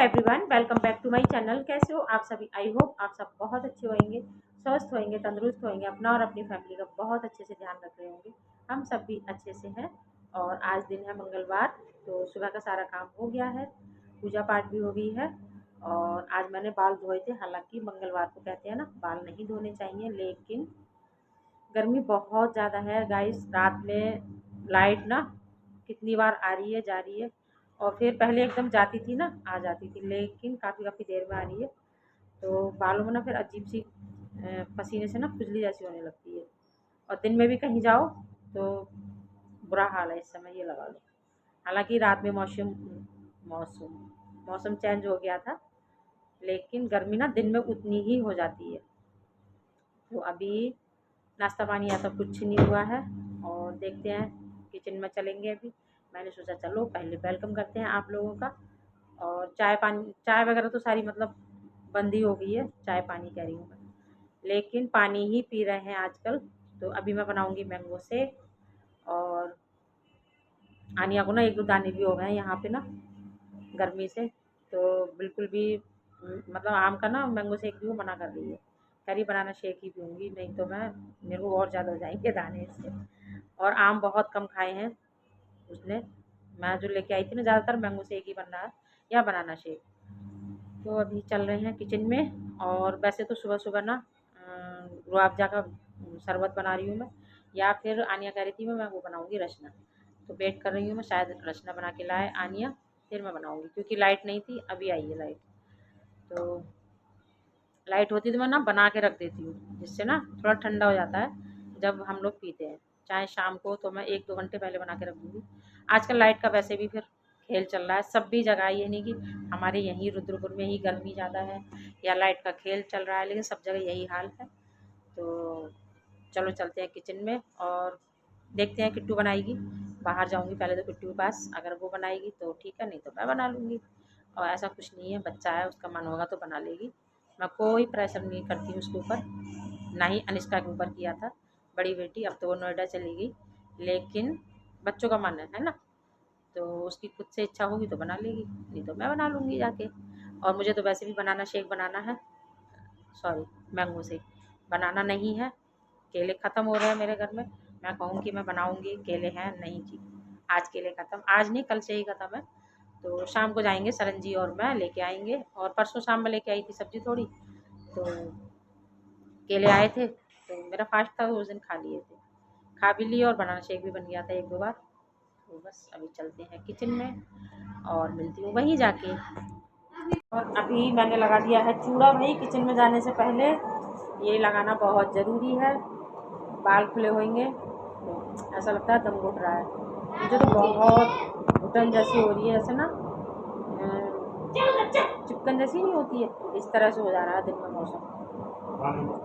Everyone, welcome back to my channel. कैसे हो आप सभी? आई होप आप सब बहुत अच्छे होंगे, स्वस्थ होंगे, तंदुरुस्त होंगे, अपना और अपनी फैमिली का बहुत अच्छे से ध्यान रख रहे होंगे। हम सब भी अच्छे से हैं। और आज दिन है मंगलवार, तो सुबह का सारा काम हो गया है, पूजा पाठ भी हो गई है। और आज मैंने बाल धोए थे। हालांकि मंगलवार को कहते हैं ना बाल नहीं धोने चाहिए, लेकिन गर्मी बहुत ज़्यादा है गाइस। रात में लाइट ना कितनी बार आ रही है, जा रही है, और फिर पहले एकदम जाती थी ना, आ जाती थी, लेकिन काफ़ी देर में आ रही है। तो बालों में ना फिर अजीब सी पसीने से ना खुजली जैसी होने लगती है। और दिन में भी कहीं जाओ तो बुरा हाल है इस समय, ये लगा लो। हालांकि रात में मौसम मौसम चेंज हो गया था, लेकिन गर्मी ना दिन में उतनी ही हो जाती है। तो अभी नाश्ता पानी ऐसा कुछ नहीं हुआ है, और देखते हैं, किचन में चलेंगे अभी। मैंने सोचा चलो पहले वेलकम करते हैं आप लोगों का। और चाय वगैरह तो सारी मतलब बंद ही हो गई है, चाय पानी कह रही हूँ मैं, लेकिन पानी ही पी रहे हैं आजकल। तो अभी मैं बनाऊंगी मैंगो शेक। और आनिया को ना एक दो दाने भी हो गए हैं यहाँ पे ना गर्मी से, तो बिल्कुल भी मतलब आम का ना मैंगो शेक भी वो मना कर रही है। कह रही बनाना शेक ही पीऊँगी, नहीं तो मैं मेरे को और ज़्यादा हो जाएंगे दाने इससे। और आम बहुत कम खाए हैं उसने। मैं जो लेके आई थी ना, ज़्यादातर मैंगो शेक ही बन रहा है या बनाना शेक। तो अभी चल रहे हैं किचन में। और वैसे तो सुबह सुबह ना रूह अफ़ज़ा का शरबत बना रही हूँ मैं, या फिर आनिया कह रही थी मैं वो बनाऊँगी रसना। तो वेट कर रही हूँ मैं, शायद रसना बना के लाए आनिया, फिर मैं बनाऊँगी, क्योंकि लाइट नहीं थी, अभी आई है लाइट। तो लाइट होती तो मैं ना बना के रख देती हूँ, जिससे ना थोड़ा ठंडा हो जाता है जब हम लोग पीते हैं, चाहे शाम को। तो मैं 1-2 घंटे पहले बना के रख दूँगी। आजकल लाइट का वैसे भी फिर खेल चल रहा है सभी जगह, ये नहीं कि हमारे यहीं रुद्रपुर में ही गर्मी ज़्यादा है या लाइट का खेल चल रहा है, लेकिन सब जगह यही हाल है। तो चलो चलते हैं किचन में और देखते हैं किट्टू बनाएगी। बाहर जाऊँगी पहले तो किट्टू के पास, अगर वो बनाएगी तो ठीक है, नहीं तो मैं बना लूँगी। और ऐसा कुछ नहीं है, बच्चा है, उसका मन होगा तो बना लेगी। मैं कोई प्रेशर नहीं करती हूँ उसके ऊपर, ना ही अनिष्का के ऊपर किया था। बड़ी बेटी अब तो वो नोएडा चली गई, लेकिन बच्चों का मन है ना, तो उसकी खुद से इच्छा होगी तो बना लेगी, नहीं तो मैं बना लूँगी जाके। और मुझे तो वैसे भी बनाना शेक बनाना है, सॉरी मैंगो शेक बनाना नहीं है। केले ख़त्म हो रहे हैं मेरे घर में, मैं कहूँगी मैं बनाऊँगी, केले हैं नहीं जी, आज केले ख़त्म, आज नहीं कल से ही ख़त्म है। तो शाम को जाएंगे सरन जी और मैं लेके आएंगे। और परसों शाम में लेके आई थी सब्ज़ी थोड़ी, तो केले आए थे, तो मेरा फास्ट था तो उस दिन खा लिए थे, खा भी लिए, और बनाना शेक भी बन गया था 1-2 बार। तो बस अभी चलते हैं किचन में और मिलती हूँ वहीं जाके। और अभी मैंने लगा दिया है चूड़ा भाई, किचन में जाने से पहले ये लगाना बहुत ज़रूरी है। बाल खुले होंगे तो ऐसा लगता है दम घुट रहा है। मुझे तो बहुत घुटन जैसी हो रही है, ऐसे ना चिकन जैसी नहीं होती है, इस तरह से हो जा रहा है दिन में मौसम।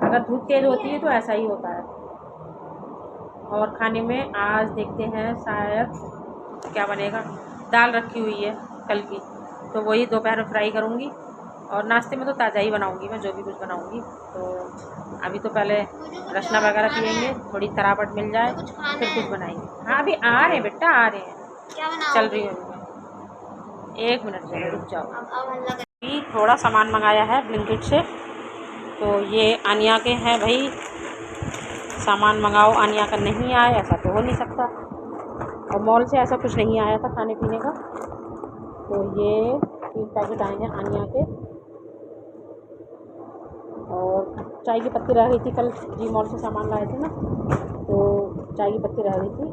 अगर धूप तेज़ होती है तो ऐसा ही होता है। और खाने में आज देखते हैं शायद क्या बनेगा। दाल रखी हुई है कल की, तो वही दोपहर में फ्राई करूँगी। और नाश्ते में तो ताज़ा ही बनाऊँगी मैं, जो भी कुछ बनाऊँगी। तो अभी तो पहले रसना वगैरह पियेंगे, थोड़ी तरावट मिल जाए फिर कुछ बनाएंगे। हाँ अभी आ रहे हैं बेटा, आ रहे हैं, चल रही हूँ मैं, 1 मिनट जरा रुक जाओ। अभी थोड़ा सामान मंगाया है ब्लिंकिट से, तो ये आनिया के हैं भाई। सामान मंगाओ आनिया का नहीं आया, ऐसा तो हो नहीं सकता। और मॉल से ऐसा कुछ नहीं आया था खाने पीने का। तो ये 3 पैकेट आए हैं आनिया के। और चाय की पत्ती रह गई थी, कल जी मॉल से सामान लाए थे ना, तो चाय की पत्ती रह गई थी।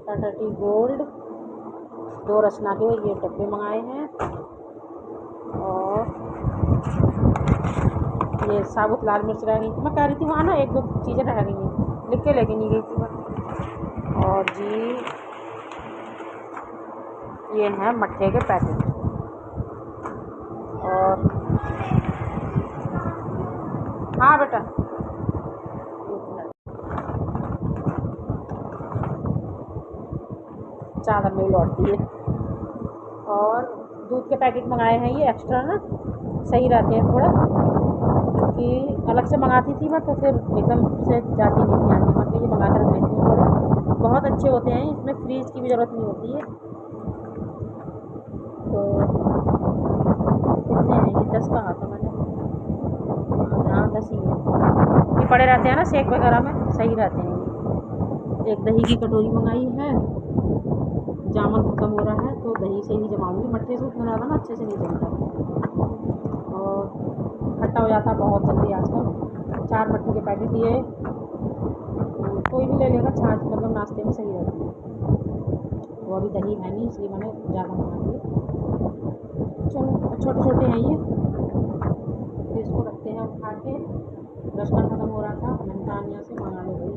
टाटा टी गोल्ड 2 रसना के ये डब्बे मंगाए हैं। और ये साबुत लाल मिर्च रह गई थी, मैं कह रही थी वहाँ ना 1-2 चीज़ें रह गई हैं, लिख के लेके नहीं गई थी मैं। और जी ये हैं मट्ठे के पैकेट। और हाँ बेटा, चादर में लौटती है। और दूध के पैकेट मंगाए हैं ये एक्स्ट्रा ना, सही रहते हैं थोड़ा, क्योंकि अलग से मंगाती थी मैं तो फिर एकदम से जाती नहीं थी आनी, मतलब ये मंगा कर रख लेती हूँ थोड़े, बहुत अच्छे होते हैं, इसमें फ्रीज की भी ज़रूरत नहीं होती है। तो 10 कहा था मैंने, हाँ 10 ही है। ये पड़े रहते हैं ना शेक वगैरह में, सही रहते हैं ये। एक दही की कटोरी मंगाई है, जामुन ख़त्म हो रहा है तो दही से ही जमाऊँगी, मट्ठे से उतना ज़्यादा ना अच्छे से नहीं जमता और खट्टा हो जाता बहुत जल्दी आजकल। 4 मट्ठे के पैकेट लिए, कोई भी ले लेगा, छाछ मतलब नाश्ते में सही रहती है। वो अभी दही है नहीं इसलिए मैंने ज़्यादा मंगा दिए। चलो छोटे छोटे हैं ये, फिर इसको रखते हैं उठा के। रसगुल्ला ख़त्म हो रहा था, मैंने कहा यहाँ से मंगा लो भाई।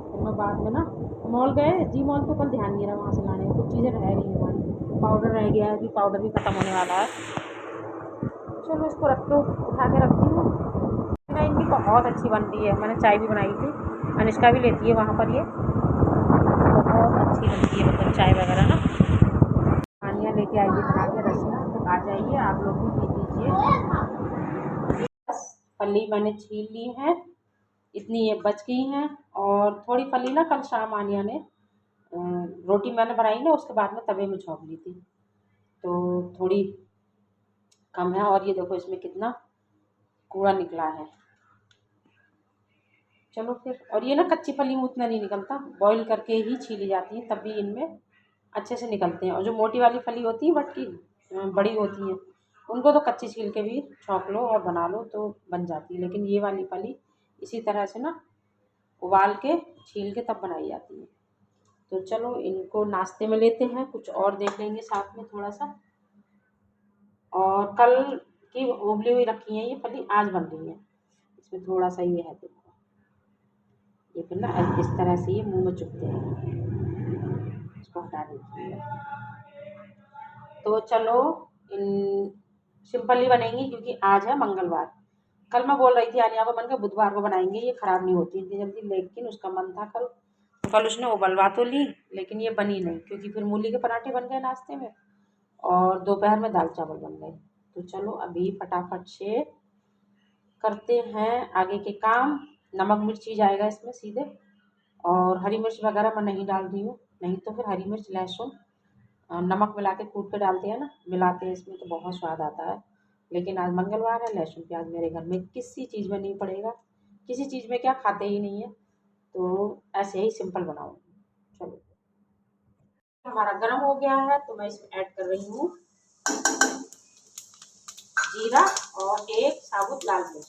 फिर मैं बाद में ना मॉल गए, जी मॉल तो कल ध्यान नहीं रहा वहाँ से लाने, कुछ चीज़ें रह गई हमारी, पाउडर रह गया है, अभी पाउडर भी ख़त्म होने वाला है। चलो इसको रख दो, उठा के रखती हूँ। मैं इनकी बहुत अच्छी बन रही है, मैंने चाय भी बनाई थी, अनुष्का भी लेती है वहाँ पर, ये बहुत अच्छी बनती है मतलब चाय वगैरह ना। पानियाँ लेके आइए बना के, रसिया तो आ जाइए, आप लोग भी पी लीजिए। बस फली मैंने छील ली है, इतनी ये बच गई हैं, और थोड़ी फली ना कल शाम आनिया ने रोटी मैंने बनाई ना उसके बाद में तवे में झोंक ली थी, तो थोड़ी कम है। और ये देखो इसमें कितना कूड़ा निकला है। चलो फिर, और ये ना कच्ची फली में उतना नहीं निकलता, बॉईल करके ही छीली जाती है तब भी इनमें अच्छे से निकलते हैं। और जो मोटी वाली फली होती है बट की बड़ी होती है, उनको तो कच्ची छील के भी छौंक लो और बना लो तो बन जाती है, लेकिन ये वाली फली इसी तरह से ना उबाल के छील के तब बनाई जाती है। तो चलो इनको नाश्ते में लेते हैं, कुछ और देख लेंगे साथ में थोड़ा सा। और कल की उबली हुई रखी है ये फली, आज बन रही है, इसमें थोड़ा सा ये है, देखो ये फिर ना इस तरह से ये मुंह में चुभते हैं, इसको हटा देती है। तो चलो इन सिंपल ही बनेंगी क्योंकि आज है मंगलवार। कल मैं बोल रही थी आनिया को, मन के बुधवार को बनाएंगे, ये ख़राब नहीं होती इतनी जल्दी, लेकिन उसका मन था कल, तो कल उसने उबलवा तो ली लेकिन ये बनी नहीं, क्योंकि फिर मूली के पराठे बन गए नाश्ते में और दोपहर में दाल चावल बन गए। तो चलो अभी फटाफट से करते हैं आगे के काम। नमक मिर्ची जाएगा इसमें सीधे, और हरी मिर्च वगैरह मैं नहीं डाल रही हूँ, नहीं तो फिर हरी मिर्च लहसुन नमक मिला के कूट के डालते हैं ना, मिलाते हैं इसमें तो बहुत स्वाद आता है। लेकिन आज मंगलवार है, लहसुन प्याज मेरे घर में किसी चीज़ में नहीं पड़ेगा, किसी चीज़ में क्या खाते ही नहीं है, तो ऐसे ही सिंपल बनाऊँगी। चलो हमारा गर्म हो गया है तो मैं इसमें ऐड कर रही हूँ जीरा और एक साबुत लाल मिर्च,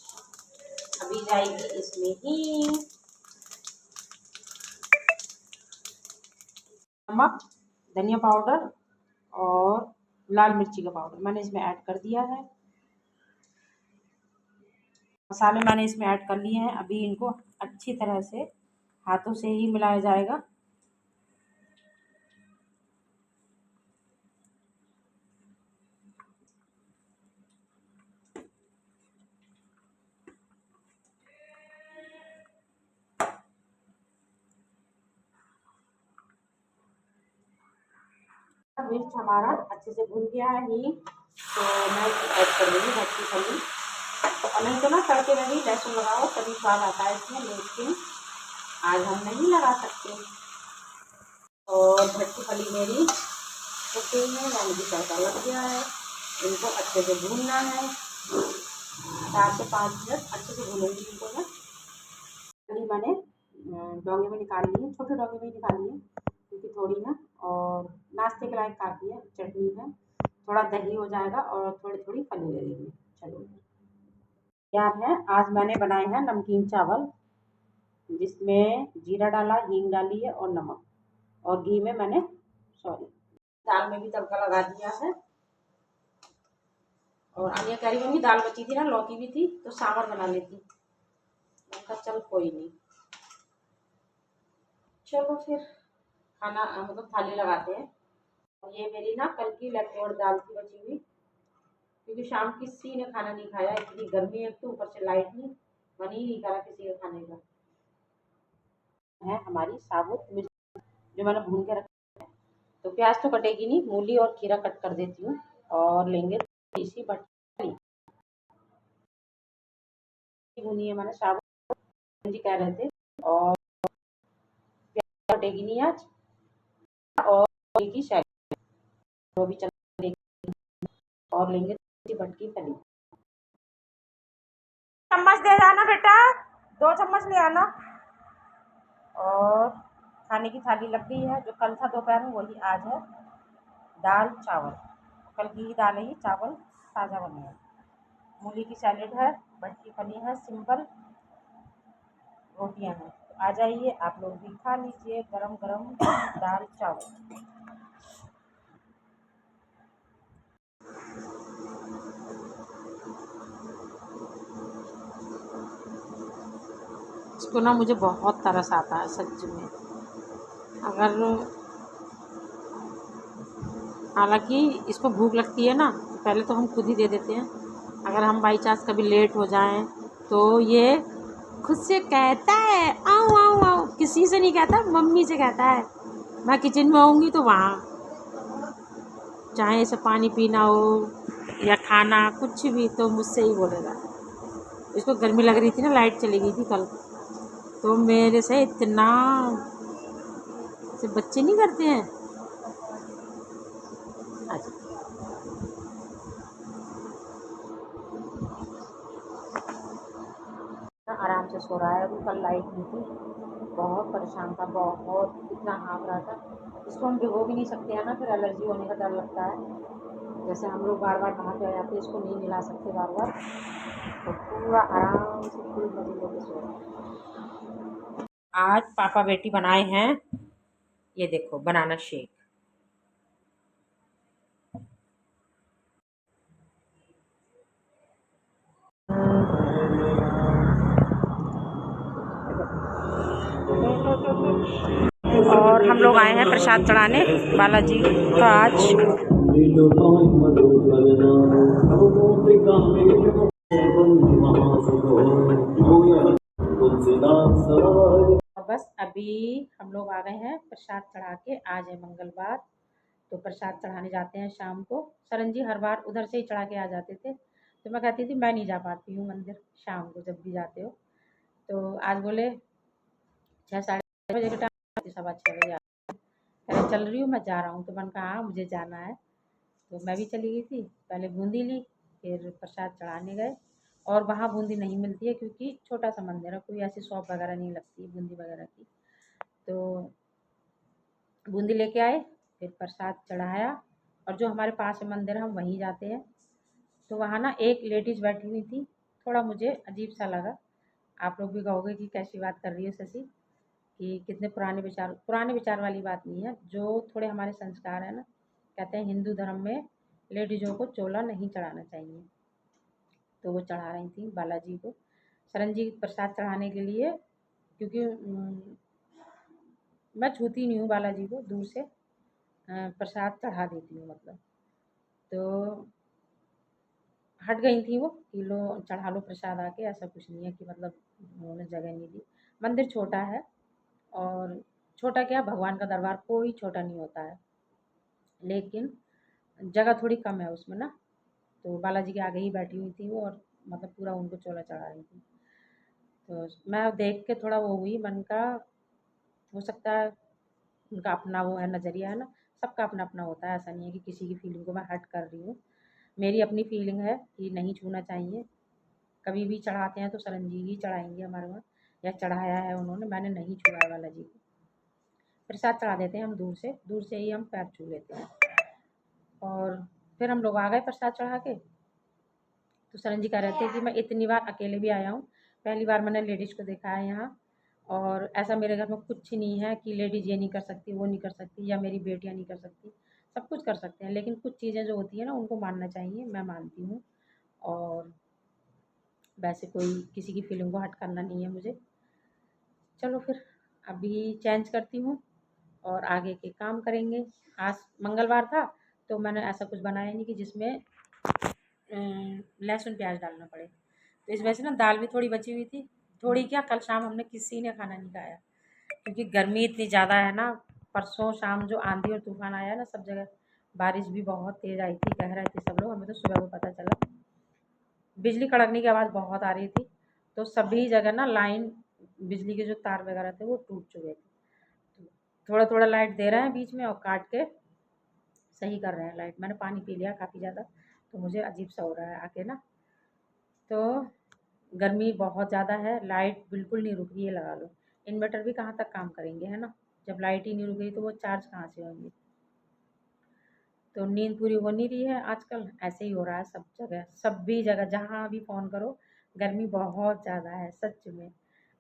अभी जाएगी इसमें ही नमक, धनिया पाउडर और लाल मिर्ची का पाउडर मैंने इसमें ऐड कर दिया है। मसाले मैंने इसमें ऐड कर लिए हैं, अभी इनको अच्छी तरह से हाथों से ही मिलाया जाएगा। मिर्च हमारा अच्छे से भुन गया है ही, तो मैं ऐड कर दूँगी भट्टी फली। और नहीं तो ना तड़के में भी लहसुन लगाओ तभी स्वाद आता है इसमें, लेकिन आज हम नहीं लगा सकते। और भट्टी फली मेरी कुकिंग में यानी कि तड़का लग गया है, इनको अच्छे से भूनना है, 4 से 5 मिनट अच्छे से भूनूंगी इनको मैं। फली मैंने डोंगे में निकाल ली है, छोटे डोंगे में ही निकाली है क्योंकि थोड़ी ना, और नाश्ते के लायक काफ़ी है, चटनी है, थोड़ा दही हो जाएगा और थोड़ी थोड़ी फली ले लेंगे। चलो तैयार है। आज मैंने बनाए हैं नमकीन चावल, जिसमें जीरा डाला, हींग डाली है और नमक, और घी में मैंने दाल में भी तड़का लगा दिया है। और आनिया कह रही होंगी दाल बची थी ना, लौकी भी थी तो सांभर बना लेती, उनका चल कोई नहीं। चलो फिर खाना मतलब थाली लगाते हैं। और ये मेरी ना कल की लेफ्ट दाल थी बची हुई, क्योंकि शाम किसी ने खाना नहीं खाया, इतनी गर्मी है तो ऊपर से लाइट नहीं, मन ही नहीं करा किसी के खाने का। है हमारी साबुत मिर्च जो मैंने भून के रखी है, तो प्याज तो कटेगी नहीं, मूली और खीरा कट कर देती हूँ और लेंगे थोड़ी सी बट भुनी है मैंने, साबुत जी कह रहे थे, और प्याज कटेगी नहीं आज, और की शायद वो भी चल और लेंगे भटकी फली। चम्मच दे जाना बेटा, 2 चम्मच ले आना। और खाने की थाली लग गई है। जो कल था दोपहर में वही आज है, दाल चावल। कल की ही दाल है, ये चावल ताज़ा बने हैं। मूली की सैलेड है, भटकी फली है, सिंपल रोटियां हैं। तो आ जाइए आप लोग भी खा लीजिए गरम गरम दाल चावल। इसको ना मुझे बहुत तरस आता है सच में। अगर हालांकि इसको भूख लगती है ना, पहले तो हम खुद ही दे देते हैं। अगर हम बाई चांस कभी लेट हो जाएं तो ये खुद से कहता है आओ आओ आओ, किसी से नहीं कहता, मम्मी से कहता है। मैं किचन में आऊँगी तो वहाँ, चाहे इसे पानी पीना हो या खाना कुछ भी, तो मुझसे ही बोलेगा। इसको गर्मी लग रही थी ना, लाइट चली गई थी कल, तो मेरे से इतना से बच्चे नहीं करते हैं। अच्छा, आराम से सो रहा है। अभी कल लाइट नहीं थी, बहुत परेशान था, बहुत इतना हाँफ रहा था। इसको हम भिगो भी नहीं सकते हैं ना, फिर एलर्जी होने का डर लगता है। जैसे हम लोग बार बार नहा के आ जाते हैं, इसको नहीं मिला सकते बार बार, तो पूरा आराम से फुल मजे लेके सो रहा है। आज पापा बेटी बनाए हैं, ये देखो बनाना शेक। और हम लोग आए हैं प्रसाद चढ़ाने बालाजी का आज। बस अभी हम लोग आ गए हैं प्रसाद चढ़ा के। आज है मंगलवार, तो प्रसाद चढ़ाने जाते हैं शाम को। सरन जी हर बार उधर से ही चढ़ा के आ जाते थे, तो मैं कहती थी मैं नहीं जा पाती हूँ मंदिर शाम को जब भी जाते हो। तो आज बोले 6-6:30 बजे के टाइम, 6:15 बजे कह रहे चल रही हूँ, मैं जा रहा हूँ। तो मैंने कहा हाँ मुझे जाना है, तो मैं भी चली गई थी। पहले बूंदी ली, फिर प्रसाद चढ़ाने गए। और वहाँ बूंदी नहीं मिलती है क्योंकि छोटा सा मंदिर है, कोई ऐसी शॉप वगैरह नहीं लगती बूंदी वगैरह की। तो बूंदी लेके आए, फिर प्रसाद चढ़ाया। और जो हमारे पास में मंदिर है हम वहीं जाते हैं। तो वहाँ ना एक लेडीज़ बैठी हुई थी, थोड़ा मुझे अजीब सा लगा। आप लोग भी कहोगे कि कैसी बात कर रही है शशि, कि कितने पुराने विचार वाली बात नहीं है। जो थोड़े हमारे संस्कार है ना, कहते हैं हिंदू धर्म में लेडीज़ों को चोला नहीं चढ़ाना चाहिए। तो वो चढ़ा रही थी बालाजी को, शरण जी प्रसाद चढ़ाने के लिए, क्योंकि मैं छूती नहीं हूँ बालाजी को, दूर से प्रसाद चढ़ा देती हूँ मतलब। तो हट गई थी वो कि लो चढ़ा लो प्रसाद आके। ऐसा कुछ नहीं है कि मतलब उन्होंने जगह नहीं दी। मंदिर छोटा है, और छोटा क्या, भगवान का दरबार कोई छोटा नहीं होता है, लेकिन जगह थोड़ी कम है उसमें ना। तो बालाजी के आगे ही बैठी हुई थी वो, और मतलब पूरा उनको चोला चढ़ा रही थी। तो मैं देख के थोड़ा वो हुई, मन का हो सकता है उनका अपना वो है, नज़रिया है ना, सबका अपना अपना होता है। ऐसा नहीं है कि किसी की फीलिंग को मैं हर्ट कर रही हूँ। मेरी अपनी फीलिंग है कि नहीं छूना चाहिए। कभी भी चढ़ाते हैं तो शरण जी ही चढ़ाएंगे हमारे वहाँ, या चढ़ाया है उन्होंने, मैंने नहीं छुआ है बालाजी को। प्रसाद चढ़ा देते हैं हम, दूर से ही हम पैर छू लेते हैं। और फिर हम लोग आ गए प्रसाद चढ़ा के। तो शरण जी कह रहे थे कि मैं इतनी बार अकेले भी आया हूँ, पहली बार मैंने लेडीज़ को देखा है यहाँ। और ऐसा मेरे घर में कुछ नहीं है कि लेडीज़ ये नहीं कर सकती, वो नहीं कर सकती, या मेरी बेटियाँ नहीं कर सकती। सब कुछ कर सकते हैं, लेकिन कुछ चीज़ें जो होती हैं ना उनको मानना चाहिए, मैं मानती हूँ। और वैसे कोई किसी की फीलिंग को हर्ट करना नहीं है मुझे। चलो फिर अभी चेंज करती हूँ और आगे के काम करेंगे। आज मंगलवार था, तो मैंने ऐसा कुछ बनाया नहीं कि जिसमें लहसुन प्याज डालना पड़े। तो इस वजह से ना दाल भी थोड़ी बची हुई थी। थोड़ी क्या, कल शाम हमने किसी ने खाना नहीं खाया, क्योंकि गर्मी इतनी ज़्यादा है ना। परसों शाम जो आंधी और तूफान आया ना, सब जगह बारिश भी बहुत तेज़ आई थी, कह रहे थे सब लोग, हमें तो सुबह को पता चला। बिजली कड़कने की आवाज़ बहुत आ रही थी, तो सभी जगह ना लाइन, बिजली के जो तार वगैरह थे वो टूट चुके थे। थोड़ा थोड़ा लाइट दे रहे हैं बीच में, और काट के सही कर रहे हैं लाइट। मैंने पानी पी लिया काफ़ी ज़्यादा, तो मुझे अजीब सा हो रहा है आके ना। तो गर्मी बहुत ज़्यादा है, लाइट बिल्कुल नहीं रुक रही है, लगा लो। इन्वर्टर भी कहाँ तक काम करेंगे, है ना? जब लाइट ही नहीं रुक रही तो वो चार्ज कहाँ से होंगे। तो नींद पूरी हो नहीं रही है आजकल, ऐसे ही हो रहा है सब जगह, सभी जगह जहाँ भी फ़ोन करो गर्मी बहुत ज़्यादा है सच में।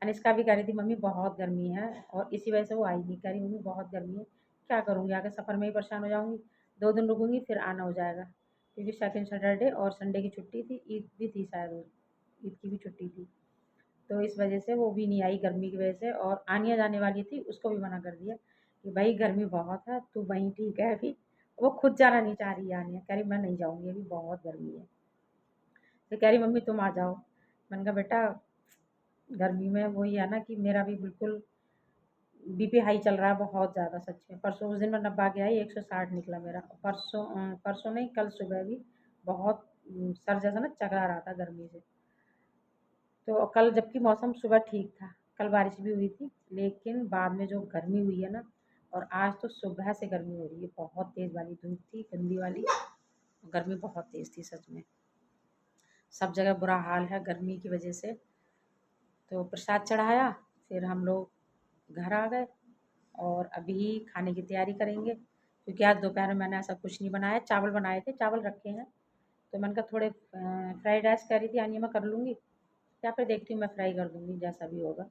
अनिष्का भी कह रही थी मम्मी बहुत गर्मी है, और इसी वजह से वो आई नहीं, कह रही मम्मी बहुत गर्मी है, क्या करूँगी आगे सफ़र में ही परेशान हो जाऊँगी, 2 दिन रुकूँगी फिर आना हो जाएगा। क्योंकि सेकंड सैटरडे और संडे की छुट्टी थी, ईद भी थी शायद, ईद की भी छुट्टी थी। तो इस वजह से वो भी नहीं आई गर्मी की वजह से, और आनिया जाने वाली थी उसको भी मना कर दिया कि भाई गर्मी बहुत है, तू वहीं ठीक है अभी। वो खुद जाना नहीं चाह रही है आनिया, कह रही मैं नहीं जाऊँगी अभी बहुत गर्मी है। फिर कह रही मम्मी तुम आ जाओ। मैंने कहा बेटा गर्मी में वही है ना कि मेरा भी बिल्कुल बीपी हाई चल रहा है बहुत ज़्यादा सच में। परसों उस दिन मैं नब्बा के आई 160 निकला मेरा। परसों परसों नहीं कल सुबह भी बहुत सर जैसा ना चकरा रहा था गर्मी से। तो कल जबकि मौसम सुबह ठीक था, कल बारिश भी हुई थी, लेकिन बाद में जो गर्मी हुई है ना, और आज तो सुबह से गर्मी हो रही है, बहुत तेज़ वाली धूप थी, गंदी वाली गर्मी बहुत तेज़ थी सच में। सब जगह बुरा हाल है गर्मी की वजह से। तो प्रसाद चढ़ाया, फिर हम लोग घर आ गए और अभी खाने की तैयारी करेंगे, क्योंकि आज दोपहर में मैंने ऐसा कुछ नहीं बनाया, चावल बनाए थे, चावल रखे हैं। तो मैंने कहा थोड़े फ्राइड राइस कह रही थी आनिया मैं कर लूँगी, या फिर देखती हूँ मैं फ्राई कर दूँगी जैसा भी होगा।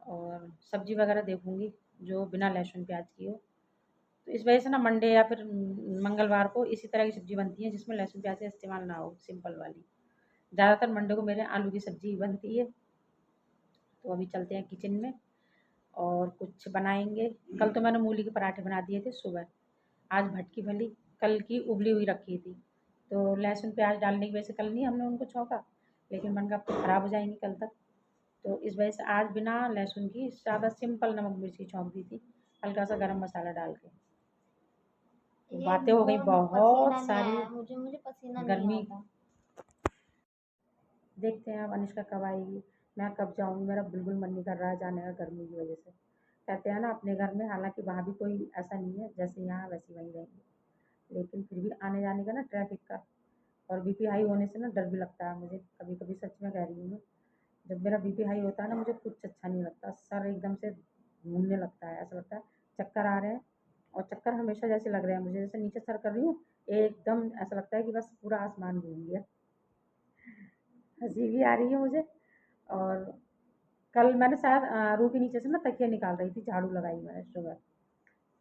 और सब्ज़ी वगैरह देखूँगी जो बिना लहसुन प्याज की हो। तो इस वजह से ना मंडे या फिर मंगलवार को इसी तरह की सब्ज़ी बनती है जिसमें लहसुन प्याज का इस्तेमाल ना हो, सिंपल वाली। ज़्यादातर मंडे को मेरे आलू की सब्ज़ी बनती है। तो अभी चलते हैं किचन में और कुछ बनाएंगे। कल तो मैंने मूली के पराठे बना दिए थे सुबह, आज भटकी भली कल की उबली हुई रखी थी, तो लहसुन प्याज डालने की वजह से कल नहीं हमने उनको छौंका, लेकिन मैंने कहा अब तो ख़राब हो जाएंगी कल तक। तो इस वजह से आज बिना लहसुन की सादा सिंपल नमक मिर्ची छौंक दी थी, हल्का सा गरम मसाला डाल के। तो ये बातें हो गई पसीना बहुत नहीं सारी आया मुझे, मुझे पसीना नहीं गर्मी। आता। देखते हैं अब अनुष्का कब आएगी, मैं कब जाऊँगी, मेरा बिल्कुल मन नहीं कर रहा है जाने का गर्मी की वजह से। कहते हैं ना अपने घर में, हालांकि वहाँ भी कोई ऐसा नहीं है, जैसे यहाँ वैसे वहीं रहेंगे, लेकिन फिर भी आने जाने का ना ट्रैफिक का, और बीपी हाई होने से ना डर भी लगता है मुझे कभी कभी, सच में कह रही हूँ मैं। जब मेरा बीपी हाई होता है ना मुझे कुछ अच्छा नहीं लगता, सर एकदम से घूमने लगता है, ऐसा लगता है चक्कर आ रहे हैं, और चक्कर हमेशा जैसे लग रहे हैं मुझे, जैसे नीचे सर कर रही हूँ एकदम ऐसा लगता है कि बस पूरा आसमान घूम गया। हंसी भी आ रही है मुझे। और कल मैंने शायद रूह के नीचे से ना तकिया निकाल रही थी, झाड़ू लगाई मैंने सुबह,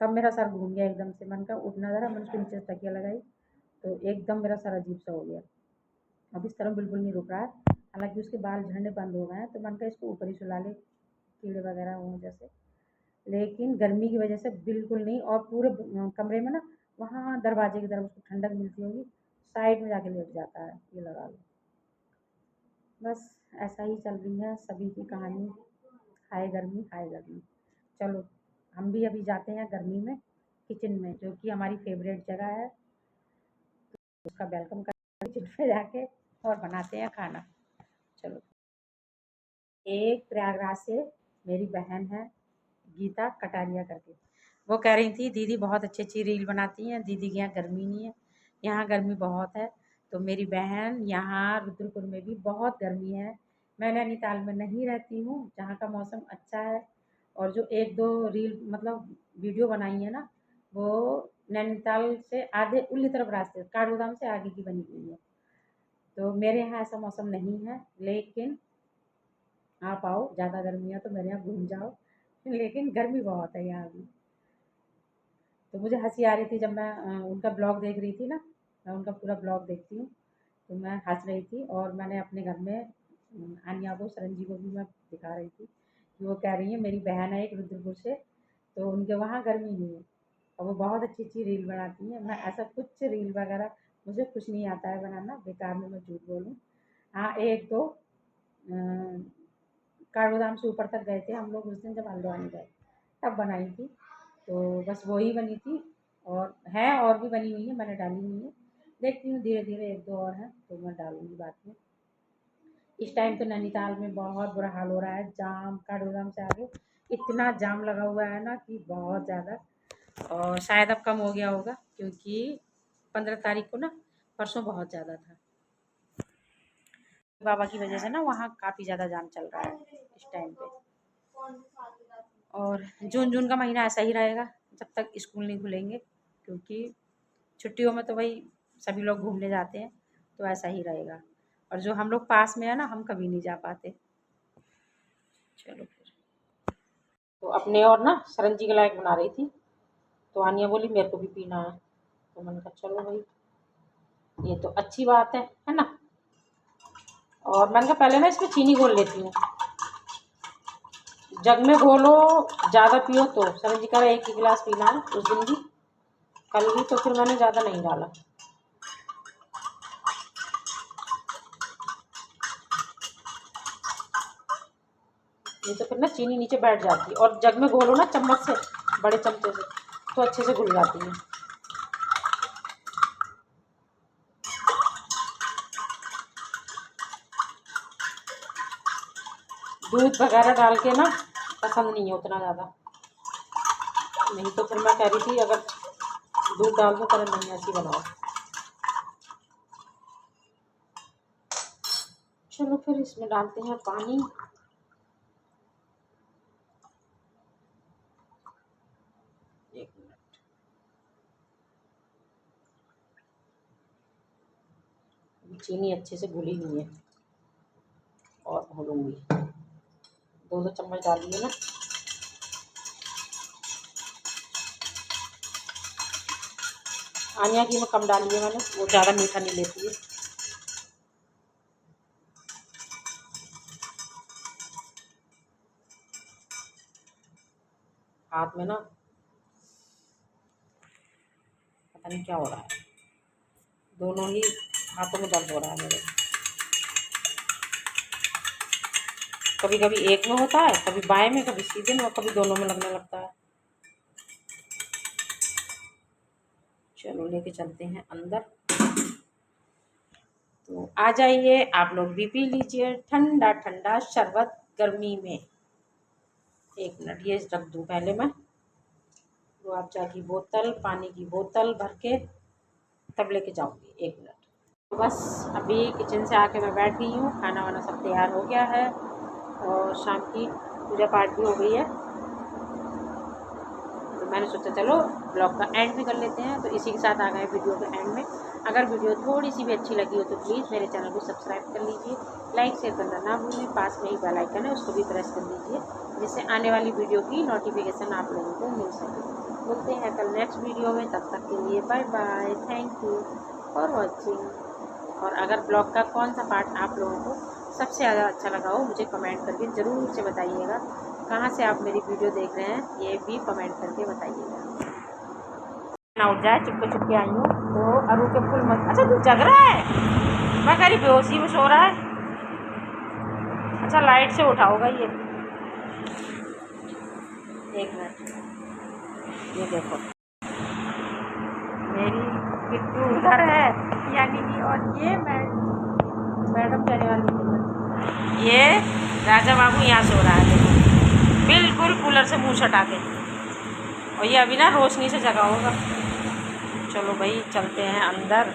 तब मेरा सर घूम गया एकदम से। मैंने कहा उठना ज़रा, मैंने उसके नीचे से तकिया लगाई तो एकदम मेरा सर अजीब सा हो गया। अब इस तरह बिल्कुल नहीं रुक रहा है, हालांकि उसके बाल झड़ने बंद हो गए हैं, तो मैंने कहा इसको ऊपर ही सुला ले, कीड़े वगैरह हों जैसे। लेकिन गर्मी की वजह से बिल्कुल नहीं, और पूरे कमरे में ना वहाँ दरवाजे की तरफ उसको ठंडक मिलती होगी, साइड में जाके लेट जाता है, ये लगा लो। बस ऐसा ही चल रही है सभी की कहानी, हाय गर्मी हाय गर्मी। चलो हम भी अभी जाते हैं गर्मी में किचन में, जो कि हमारी फेवरेट जगह है, उसका वेलकम करते हैं किचन में जाके, और बनाते हैं खाना। चलो। एक प्रयागराज से मेरी बहन है गीता कटारिया करके, वो कह रही थी दीदी बहुत अच्छी अच्छी रील बनाती हैं, दीदी के यहाँ गर्मी नहीं है, यहाँ गर्मी बहुत है। तो मेरी बहन यहाँ रुद्रपुर में भी बहुत गर्मी है, मैं नैनीताल में नहीं रहती हूँ जहाँ का मौसम अच्छा है। और जो एक दो रील मतलब वीडियो बनाई है ना, वो नैनीताल से आधे उल्ली तरफ रास्ते काठगोदाम से आगे की बनी हुई है। तो मेरे यहाँ ऐसा मौसम नहीं है, लेकिन आप आओ, ज़्यादा गर्मी है तो मेरे यहाँ घूम जाओ, लेकिन गर्मी बहुत है यहाँ भी। तो मुझे हंसी आ रही थी जब मैं उनका ब्लॉग देख रही थी ना, मैं उनका पूरा ब्लॉग देखती हूँ, तो मैं हंस रही थी, और मैंने अपने घर में आनिया को सरंजी को भी मैं दिखा रही थी कि वो कह रही है मेरी बहन है एक रुद्रपुर से, तो उनके वहाँ गर्मी नहीं है, और वो बहुत अच्छी अच्छी रील बनाती हैं। मैं ऐसा कुछ रील वगैरह मुझे कुछ नहीं आता है बनाना, बेकार में मैं झूठ बोलूँ। हाँ एक दो काठगोदाम से ऊपर तक गए थे हम लोग उस दिन जब हल्द्वानी गए, तब बनाई थी। तो बस वही बनी थी, और हैं और भी बनी हुई है, मैंने डाली नहीं है, देखती हूँ धीरे धीरे एक दो और हैं तो मैं डालूंगी बाद में। इस टाइम तो नैनीताल में बहुत बुरा हाल हो रहा है, जाम काठगोदाम से आगे इतना जाम लगा हुआ है ना कि बहुत ज़्यादा। और शायद अब कम हो गया होगा, क्योंकि 15 तारीख को ना परसों बहुत ज़्यादा था। बाबा की वजह से ना वहाँ काफ़ी ज़्यादा जाम चल रहा है इस टाइम पे। और जून का महीना ऐसा ही रहेगा जब तक स्कूल नहीं खुलेंगे, क्योंकि छुट्टियों में तो भाई सभी लोग घूमने जाते हैं, तो ऐसा ही रहेगा। और जो हम लोग पास में है ना, हम कभी नहीं जा पाते। चलो फिर तो अपने और ना सरंजी के लायक बना रही थी, तो आनिया बोली मेरे को भी पीना है, तो मैंने कहा चलो भाई ये तो अच्छी बात है ना। और मैंने कहा पहले ना इसमें चीनी घोल लेती हूँ, जग में घोलो, ज़्यादा पियो तो सरंजी का 1 ही गिलास पीना है उस दिन भी, कल भी, तो फिर मैंने ज़्यादा नहीं डाला। नहीं तो फिर ना चीनी नीचे बैठ जाती है, और जग में घोलो ना चम्मच से, बड़े चमचे से, तो अच्छे से घुल जाती है। दूध वगैरह डाल के ना पसंद नहीं है उतना ज़्यादा, नहीं तो फिर मैं कह रही थी अगर दूध डाल दो पर नहीं, ऐसी बनाओ। चलो फिर इसमें डालते हैं पानी। एक मिनट, चीनी अच्छे से घुली नहीं है और घोलूँगी, 2 चम्मच डालिए ना। आनिया की में कम डाली है मैंने, वो ज़्यादा मीठा नहीं लेती है। हाथ में ना पता नहीं क्या हो रहा है, दोनों ही हाथों में दर्द हो रहा है मेरे। कभी कभी एक में होता है, कभी बाएं में, कभी सीधे में, और कभी दोनों में लगने लगता है। चलो लेके चलते हैं अंदर। तो आ जाइए आप लोग भी पी लीजिए ठंडा ठंडा शरबत गर्मी में। 1 मिनट, ये रख दूँ पहले मैं रूह अफ़ज़ा की बोतल, पानी की बोतल भर के तब लेके जाऊँगी। 1 मिनट। तो बस अभी किचन से आके मैं बैठ गई हूँ, खाना वाना सब तैयार हो गया है और शाम की पूजा पाठ भी हो गई है। तो मैंने सोचा चलो ब्लॉग का एंड भी कर लेते हैं, तो इसी के साथ आ गए वीडियो के एंड में। अगर वीडियो थोड़ी सी भी अच्छी लगी हो तो प्लीज़ मेरे चैनल को सब्सक्राइब कर लीजिए, लाइक शेयर करना ना भूलें, पास में ही बेल आइकन है उसको भी प्रेस कर लीजिए, जिससे आने वाली वीडियो की नोटिफिकेशन आप लोगों को मिल सके। मिलते हैं कल नेक्स्ट वीडियो में, तब तक के लिए bye bye, thank you for watching. और अगर ब्लॉग का कौन सा पार्ट आप लोगों को सबसे ज़्यादा अच्छा लगा हो, मुझे कमेंट करके ज़रूर से बताइएगा। कहाँ से आप मेरी वीडियो देख रहे हैं ये भी कमेंट करके बताइएगा। ना उठ जाए, चुपके चुपके आई हूँ तो अरू के फूल मत। अच्छा तू जग रहा है, मैं कह रही बेहोशी में सो रहा है। अच्छा लाइट से उठा होगा ये। 1 मिनट, ये देखो मेरी किट्टू उधर है यानी कि, और ये मैडम जाने वाली थी, ये राजा बाबू यहाँ सो रहा है बिल्कुल कूलर से मुँह सटा के, और ये अभी ना रोशनी से जगा होगा। चलो भाई चलते हैं अंदर।